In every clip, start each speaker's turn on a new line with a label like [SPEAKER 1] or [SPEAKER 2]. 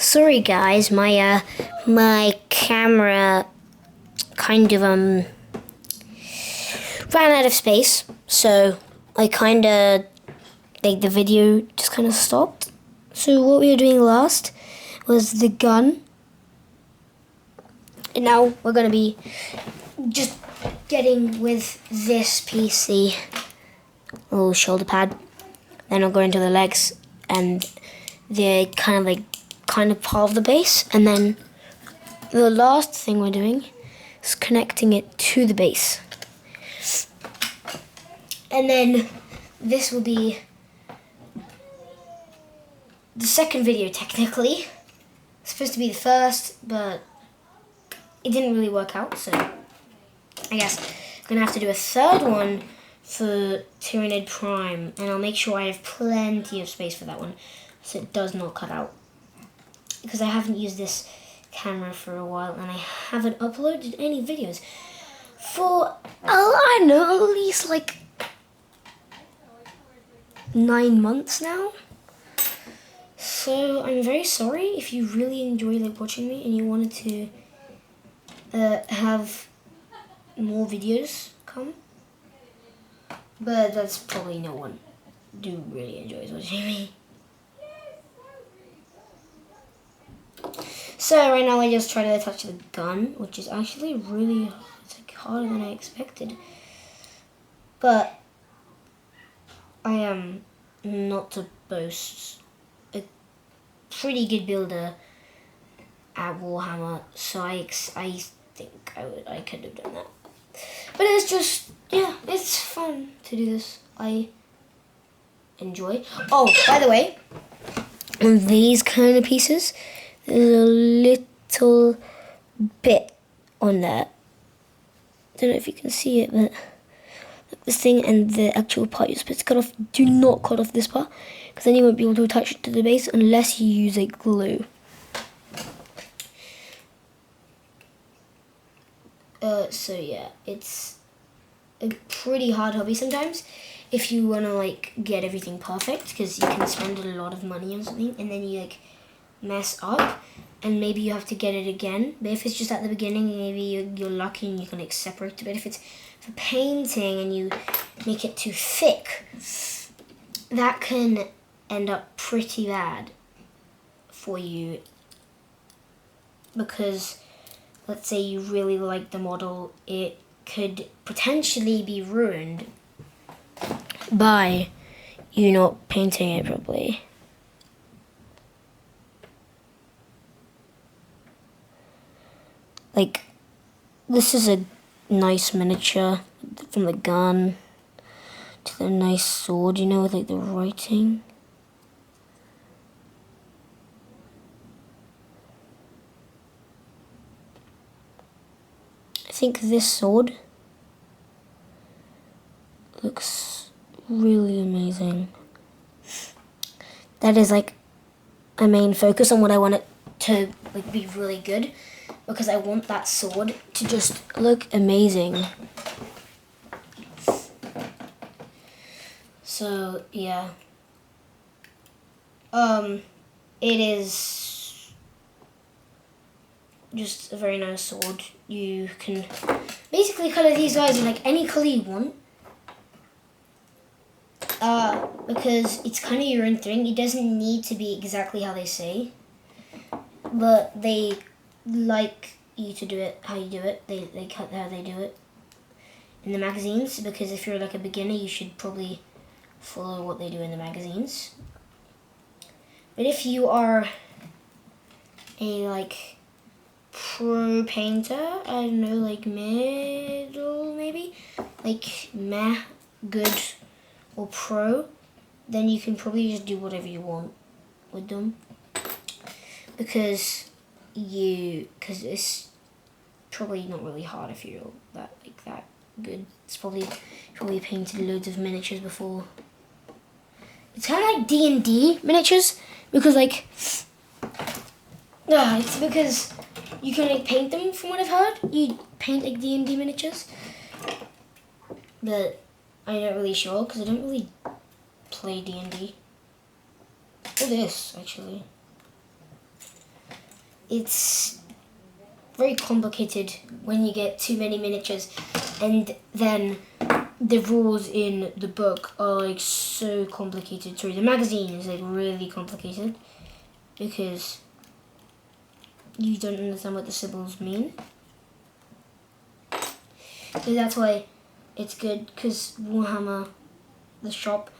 [SPEAKER 1] Sorry guys, my camera kind of ran out of space, so I kinda the video just kinda stopped. So what we were doing last was the gun. And now we're gonna be just getting with this piece, the little shoulder pad. Then I'll go into the legs and the kind of part of the base, and then the last thing we're doing is connecting it to the base. And then this will be the second video technically. It's supposed to be the first, but it didn't really work out, so I guess I'm gonna have to do a third one for Tyranid Prime, and I'll make sure I have plenty of space for that one so it does not cut out, because I haven't used this camera for a while and I haven't uploaded any videos for, I don't know, at least like 9 months now. So I'm very sorry if you really enjoy watching me and you wanted to have more videos come, but that's probably no one who really enjoys watching me. So right now I just try to attach the gun, which is actually really harder than I expected. But I am, not to boast, a pretty good builder at Warhammer, so I think I could have done that. But it's just, yeah, it's fun to do this. I enjoy. Oh, by the way, on these kind of pieces, there's a little bit on there. Don't know if you can see it, but this thing and the actual part you're supposed to cut off, do not cut off this part, because then you won't be able to attach it to the base unless you use glue. So yeah, it's a pretty hard hobby sometimes if you want to get everything perfect, because you can spend a lot of money on something and then you mess up and maybe you have to get it again. But if it's just at the beginning, maybe you're lucky and you can separate it. But if it's for painting and you make it too thick, that can end up pretty bad for you, because let's say you really like the model, it could potentially be ruined by you not painting it properly. This is a nice miniature from the gun to the nice sword, with the writing. I think this sword looks really amazing. That is a main focus on what I want it to be really good, because I want that sword to just look amazing. So yeah, it is just a very nice sword. You can basically color these guys in any color you want, because it's kind of your own thing. It doesn't need to be exactly how they say, but they like you to do it how you do it. They cut how they do it in the magazines, because if you're a beginner, you should probably follow what they do in the magazines. But if you are a pro painter, I don't know, middle maybe, meh, good, or pro, then you can probably just do whatever you want with them, because it's probably not really hard if you're that good. It's probably painted loads of miniatures before. It's kind of like D&D miniatures, because it's because you can paint them. From what I've heard, you paint D&D miniatures, but I'm not really sure because I don't really play D&D. Or this actually. it's very complicated when you get too many miniatures, and then the rules in the book are like so complicated. Sorry, the magazine is like really complicated because you don't understand what the symbols mean. So that's why it's good, because Warhammer, the shop,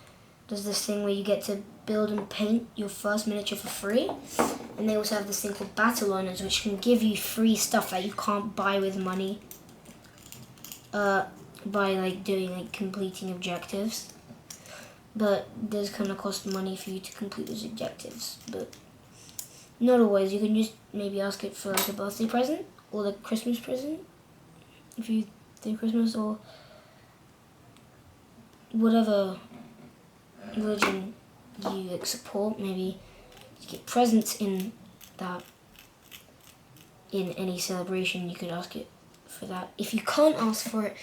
[SPEAKER 1] does this thing where you get to build and paint your first miniature for free. And they also have this thing called Battle Honors, which can give you free stuff that you can't buy with money. By like doing like completing objectives. But there's kind of cost money for you to complete those objectives. But not always. You can just maybe ask it for like a birthday present or the Christmas present. If you do Christmas, or whatever religion you like support, maybe you get presents in that. In any celebration, you could ask it for that. If you can't ask for it,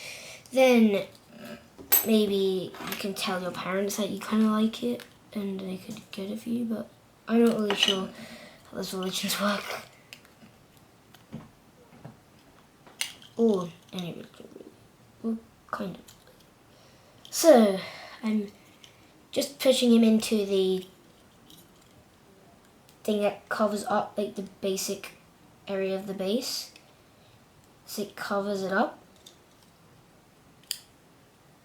[SPEAKER 1] then maybe you can tell your parents that you kind of like it and they could get it for you, but I'm not really sure how those religions work. Or any religion. Well, kind of. So, I'm just pushing him into the thing that covers up like the basic area of the base. So it covers it up.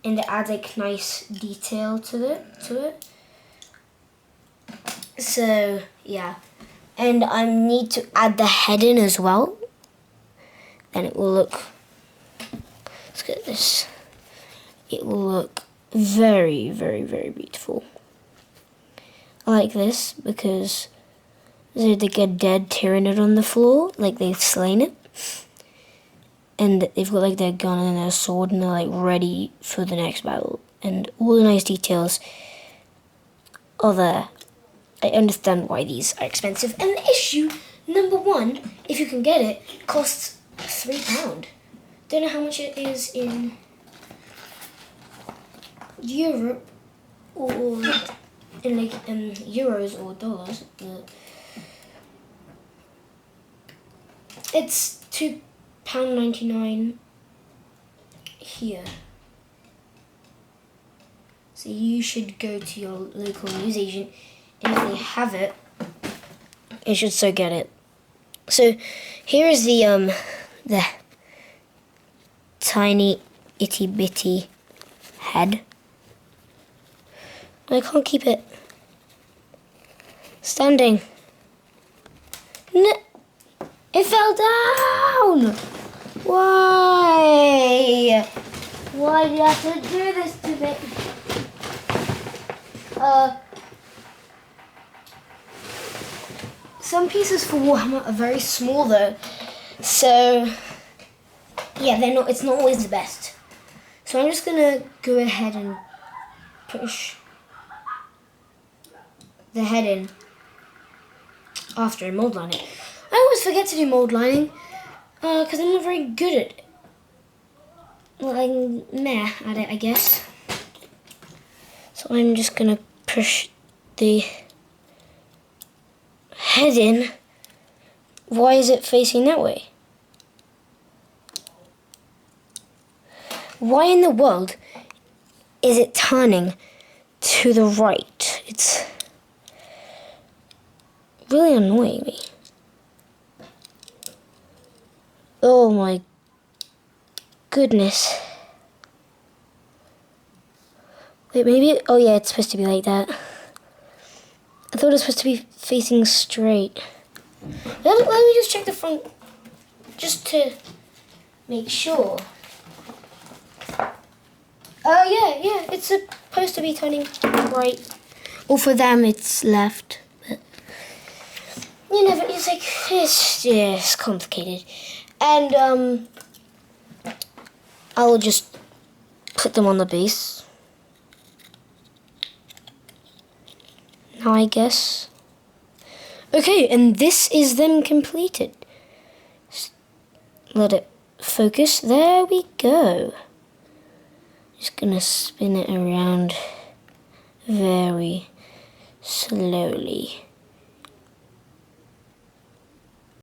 [SPEAKER 1] And it adds like nice detail to it. So yeah. And I need to add the head in as well. Then it will look, let's get this. It will look very, very, very beautiful. I like this because there's like a dead Tyranid on the floor, like they've slain it. And they've got like their gun and their sword, and they're like ready for the next battle. And all the nice details are there. I understand why these are expensive. And the issue number one, if you can get it, costs £3. Don't know how much it is in Europe or in like euros or dollars. But it's £2.99 here. So you should go to your local newsagent, and if they have it, you should so get it. So here is the tiny itty bitty head. I can't keep it standing. No, it fell down. Why? Why do you have to do this to me? Some pieces for Warhammer are very small though, so yeah, it's not always the best. So I'm just gonna go ahead and push the head in after I mold line it. I always forget to do mold lining because I'm not very good at it. Well, I'm meh at it, I guess. So I'm just gonna push the head in. Why is it facing that way? Why in the world is it turning to the right? It's really annoying me. Oh my goodness. Wait, maybe, oh yeah, it's supposed to be like that. I thought it was supposed to be facing straight. Let me just check the front, just to make sure. Oh yeah, it's supposed to be turning right. Well, for them it's left, but you never, it's like, it's complicated. And I'll just put them on the base. Now I guess. Okay, and this is them completed. Let it focus. There we go. Just gonna spin it around very slowly.